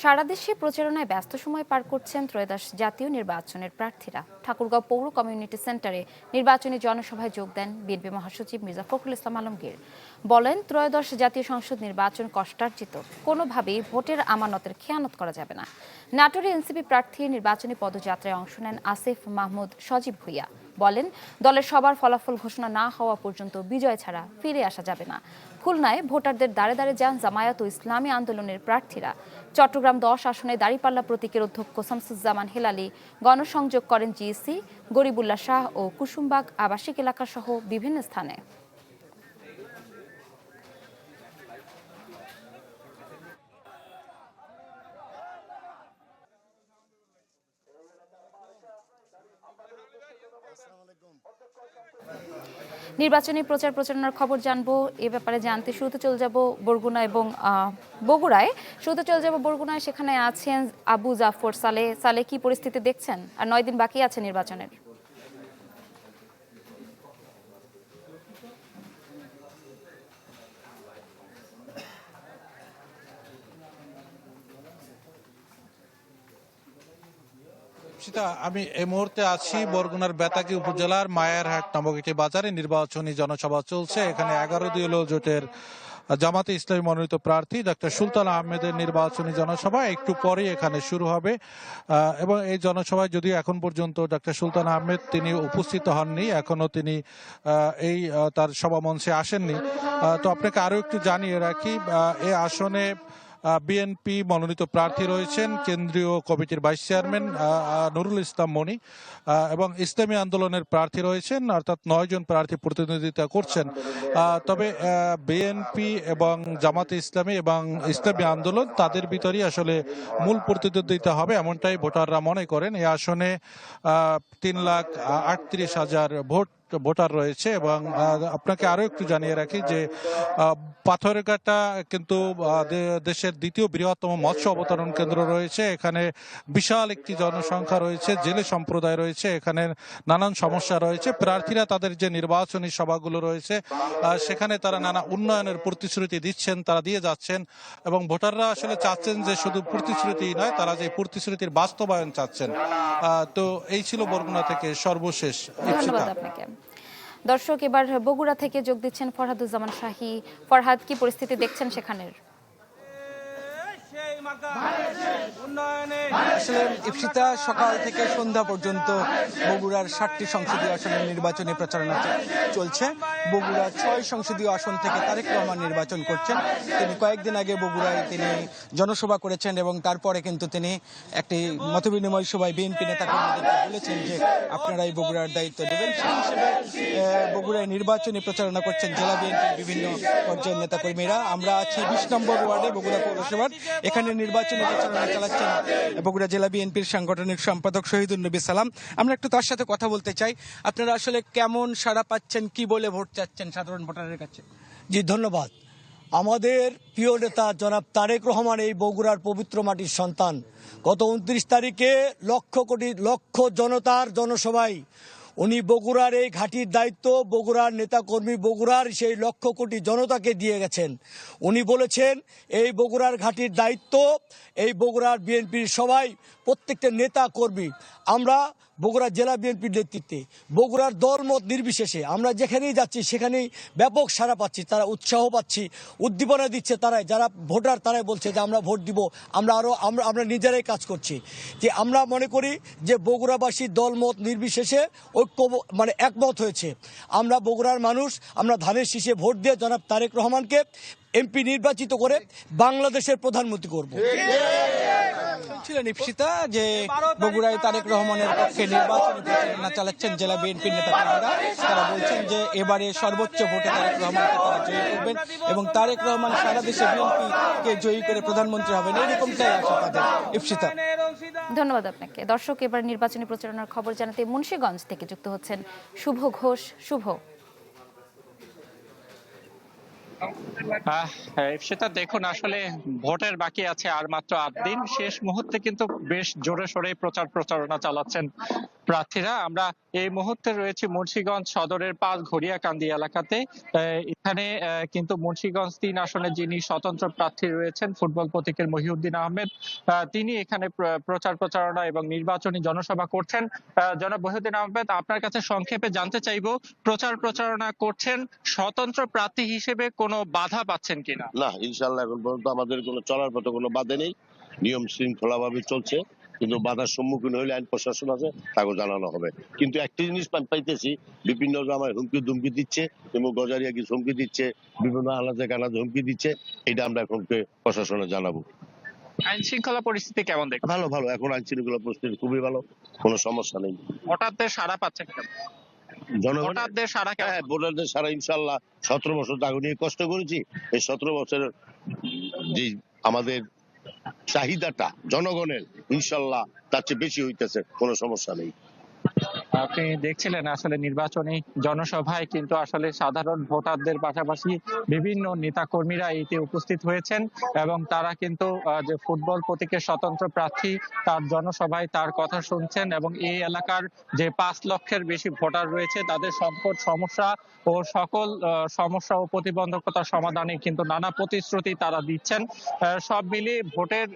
সারা দেশে প্রচারণায় ব্যস্ত সময় পার করছেন ত্রয়োদশ জাতীয় নির্বাচনের প্রার্থীরা। ঠাকুরগাঁও পৌর কমিউনিটি সেন্টারে নির্বাচনী জনসভায় যোগ দেন বিএনপি মহাসচিব মির্জা ফখরুল ইসলাম আলমগীর। বলেন, ত্রয়োদশ জাতীয় সংসদ নির্বাচন কষ্টার্জিত, কোনোভাবেই ভোটের আমানতের খেয়ানত করা যাবে না। নাটোরে এনসিপি প্রার্থী নির্বাচনী পদযাত্রায় অংশ নেন আসিফ মাহমুদ সজীব ভুইয়া। বলেন, দলের সবার ফলাফল ঘোষণা না হওয়া পর্যন্ত বিজয় ছাড়া ফিরে আসা যাবে না। খুলনায় ভোটারদের দাঁড়ে দাঁড়ে যান জামায়াত ও ইসলামী আন্দোলনের প্রার্থীরা। চট্টগ্রাম 10 আসনে দাঁড়িপাল্লা প্রতীকের অধ্যক্ষ শামসুজ্জামান হেলালি গণসংযোগ করেন জিইসি, গরিবুল্লাহ শাহ ও কুসুমবাগ আবাসিক এলাকা সহ বিভিন্ন স্থানে। নির্বাচনী প্রচার প্রচারণার খবর জানবো, এ ব্যাপারে জানতে শুরুতে চলে যাব বরগুনা এবং বগুড়ায়। সেখানে আছেন আবু জাফর সালে। কি পরিস্থিতি দেখছেন, আর 9 দিন বাকি আছে নির্বাচনের? আমি এই মুহূর্তে আছি বরগুনার বেতাগী উপজেলার মায়ারহাট নামক একটি বাজারে। নির্বাচনী জনসভা চলছে। এখানে 11 দলীয় জোটের জামাতে ইসলামী মনোনীত প্রার্থী ডক্টর সুলতান আহমেদের নির্বাচনী জনসভা একটু পরেই এখানে শুরু হবে। এবং এই জনসভায় যদিও এখন পর্যন্ত ডক্টর সুলতান আহমেদ তিনি উপস্থিত হননি, এখনো তিনি তার সভা মঞ্চে আসেননি। তো আপনাকে আরো একটু জানিয়ে রাখি, এই আসনে বিএনপি মনোনীত প্রার্থী রয়েছেন কেন্দ্রীয় কমিটির ভাইস চেয়ারম্যান নুরুল ইসলাম মনি, এবং ইসলামী আন্দোলনের প্রার্থী রয়েছেন, অর্থাৎ 9 জন প্রার্থী প্রতিদ্বন্দ্বিতা করছেন। তবে বিএনপি এবং জামাতে ইসলামী এবং ইসলামী আন্দোলন তাদের ভিতরেই আসলে মূল প্রতিদ্বন্দ্বিতা হবে, এমনটাই ভোটাররা মনে করেন। এই আসনে 3,38,000 ভোটার রয়েছে। এবং আপনাকে আরো একটু জানিয়ে রাখি যে পাথরঘাটা কিন্তু দেশের দ্বিতীয় বৃহত্তম মৎস্য অবতরণ কেন্দ্র রয়েছে। এখানে বিশাল একটি জনসংখ্যা রয়েছে, জেলে সম্প্রদায় রয়েছে, এখানে নানান সমস্যা রয়েছে। প্রার্থীরা তাদের যে নির্বাচনী সভাগুলো রয়েছে সেখানে তারা নানা উন্নয়নের প্রতিশ্রুতি দিচ্ছেন, তারা দিয়ে যাচ্ছেন। এবং ভোটাররা আসলে চাচ্ছেন যে শুধু প্রতিশ্রুতি নয়, তারা যে প্রতিশ্রুতির বাস্তবায়ন চাচ্ছেন। তো এই ছিল বরগুনা থেকে সর্বশেষ। ধন্যবাদ আপনাকে। দর্শক, এবার বগুড়া থেকে যোগ দিচ্ছেন ফরহাদুজ্জামান শাহী। ফরহাদ, কি পরিস্থিতি দেখছেন সেখানের? আসলে ইফসিতা সকাল থেকে সন্ধ্যা পর্যন্ত বগুড়ার 7টি সংসদীয় আসনের নির্বাচনী প্রচারণা চলছে। বগুড়া 6 সংসদীয় আসন থেকে তারেক রহমান নির্বাচন করছেন। তিনি কয়েকদিন আগে বগুড়ায় তিনি জনসভা করেছেন এবং তারপরে কিন্তু তিনি একটি মতবিনিময় সভায় বিএনপি নেতাকর্মীদেরকে বলেছেন যে আপনারা এই বগুড়ার দায়িত্ব দেবেন। সেই হিসেবে বগুড়ায় নির্বাচনী প্রচারণা করছেন জেলা বিএনপির বিভিন্ন পর্যায়ের নেতাকর্মীরা। আমরা আছি 20 নম্বর ওয়ার্ডে, বগুড়া পৌরসভার। এখানে নির্বাচনী প্রচারণা চালাচ্ছেন বগুড়া জেলা বিএনপির সাংগঠনিক সম্পাদক শহীদুল নবী সালাম। আমরা একটু তার সাথে কথা বলতে চাই। আপনারা আসলে কেমন সাড়া পাচ্ছেন, কি বলে ভোট চাচ্ছেন সাধারণ ভোটারের কাছে? জি ধন্যবাদ। আমাদের প্রিয় নেতা জনাব তারেক রহমান এই বগুড়ার পবিত্র মাটির সন্তান। গত 29 তারিখে লক্ষ জনতার জনসভায় উনি বগুড়ার এই ঘাঁটির দায়িত্ব বগুড়ার নেতাকর্মী, বগুড়ার সেই লক্ষ কোটি জনতাকে দিয়ে গেছেন। উনি বলেছেন এই বগুড়ার ঘাঁটির দায়িত্ব এই বগুড়ার বিএনপির সবাই, প্রত্যেকটা নেতা কর্মী, আমরা বগুড়া জেলা বিএনপির নেতৃত্বে বগুড়ার দলমত নির্বিশেষে আমরা যেখানেই যাচ্ছি সেখানেই ব্যাপক সাড়া পাচ্ছি, তারা উৎসাহ পাচ্ছি, উদ্দীপনা দিচ্ছে। তারাই যারা ভোটার তারাই বলছে যে আমরা ভোট দিব, আমরা নিজেরাই কাজ করছি। যে আমরা মনে করি যে বগুড়াবাসী দলমত নির্বিশেষে একমত হয়েছে। আমরা বগুড়ার মানুষ, আমরা ধানের শীষে ভোট দিয়ে জনাব তারেক রহমানকে এমপি নির্বাচিত করে বাংলাদেশের প্রধানমন্ত্রী করব। ছিলেন ইফসিতা যে বগুড়ায় তারেক রহমানের পক্ষে নির্বাচনী প্রচারণা চালাচ্ছেন জেলা বিএনপির নেতাকর্মীরা। তারা বলছেন যে এবারে সর্বোচ্চ ভোটে তারেক রহমানকে তারা জয়ী করবেন এবং তারেক রহমান সারা দেশে বিএনপিকে জয়ী করে প্রধানমন্ত্রী হবেন, এরকমটাই আশা তাদের। ইফসিতা, ধন্যবাদ আপনাকে। দর্শক, এবার নির্বাচনী প্রচারণার খবর জানাতে মুন্সিগঞ্জ থেকে যুক্ত হচ্ছেন শুভ ঘোষ। শুভ। সেটা দেখুন, আসলে ভোটের বাকি আছে আর মাত্র 8 দিন। শেষ মুহূর্তে কিন্তু বেশ জোরে সোরে প্রচারণা চালাচ্ছেন প্রার্থীরা। আমরা এই মুহূর্তে রয়েছে মুন্সিগঞ্জ সদরের ঘড়িয়াকান্দি এলাকাতে। এখানে কিন্তু মুন্সিগঞ্জ 3 আসনে যিনি স্বতন্ত্র প্রার্থী রয়েছেন ফুটবল প্রতীকের মহিউদ্দিন আহমেদ, তিনি এখানে প্রচারণা এবং নির্বাচনী জনসভা করছেন। জনাব মহিউদ্দিন আহমেদ, আপনার কাছে সংক্ষেপে জানতে চাইবো, প্রচারণা করছেন, স্বতন্ত্র প্রার্থী হিসেবে কোনো বাধা পাচ্ছেন কিনা? না, ইনশাল্লাহ এখন পর্যন্ত আমাদের কোনো চলার পথে কোনো বাধা নেই, নিয়ম শৃঙ্খলা ভাবে চলছে। কিন্তু বাধার সম্মুখীন হইলে আইন প্রশাসন আছে, তাকে জানানো হবে। কিন্তু একটা জিনিস পাইতেছি, বিভিন্ন জায়গায় হুমকি ধুমকি দিচ্ছে এবং গজারিয়া কিছু হুমকি দিচ্ছে, বিভিন্ন আলাদা কানাদে হুমকি দিচ্ছে। এটা আমরা এখন প্রশাসনে জানাবো। আইন শৃঙ্খলা পরিস্থিতি কেমন দেখছেন? ভালো ভালো, এখন আইন শৃঙ্খলা পরিস্থিতি খুবই ভালো, কোনো সমস্যা নেই। ভোটারদের সাড়া পাচ্ছেন কেমন? ভোটারদের সাড়া কেমন? হ্যাঁ, ভোটারদের সারা ইনশাল্লাহ 17 বছর আগে নিয়ে কষ্ট করেছি, এই 17 বছরের যে আমাদের চাহিদাটা জনগণের ইনশাল্লাহ তার চেয়ে বেশি হইতেছে, কোনো সমস্যা নেই। আপনি দেখছিলেন আসলে নির্বাচনী জনসভায় কিন্তু আসলে সাধারণ ভোটারদের পাশাপাশি বিভিন্ন নেতাকর্মীরা এতে উপস্থিত হয়েছেন এবং তারা কিন্তু যে ফুটবল প্রতীকের স্বতন্ত্র প্রার্থী তার জনসভায় তার কথা শুনছেন এবং এই এলাকার যে 5 লক্ষের বেশি ভোটার রয়েছে তাদের সংকট সমস্যা ও সকল সমস্যা ও প্রতিবন্ধকতার সমাধানে কিন্তু নানা প্রতিশ্রুতি তারা দিচ্ছেন। সব মিলিয়ে ভোটের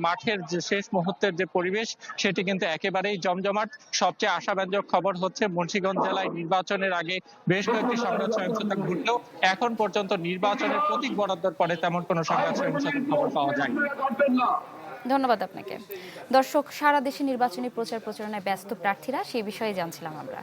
মাঠের যে শেষ মুহূর্তের যে পরিবেশ সেটি কিন্তু একেবারেই জমজমাট। সবচেয়ে আশাব্যঞ্জক খবর হচ্ছে মুন্সিগঞ্জ জেলায় নির্বাচনের আগে বেশ কয়েকটি সংঘাত সহিংসতা ঘটলেও এখন পর্যন্ত নির্বাচনের প্রতীক বরাদ্দর পরে তেমন কোনো সংঘাত সহিংসতার খবর পাওয়া যায়নি। ধন্যবাদ আপনাকে। দর্শক, সারা দেশে নির্বাচনী প্রচারণায় ব্যস্ত প্রার্থীরা, সেই বিষয়ে জানছিলাম আমরা।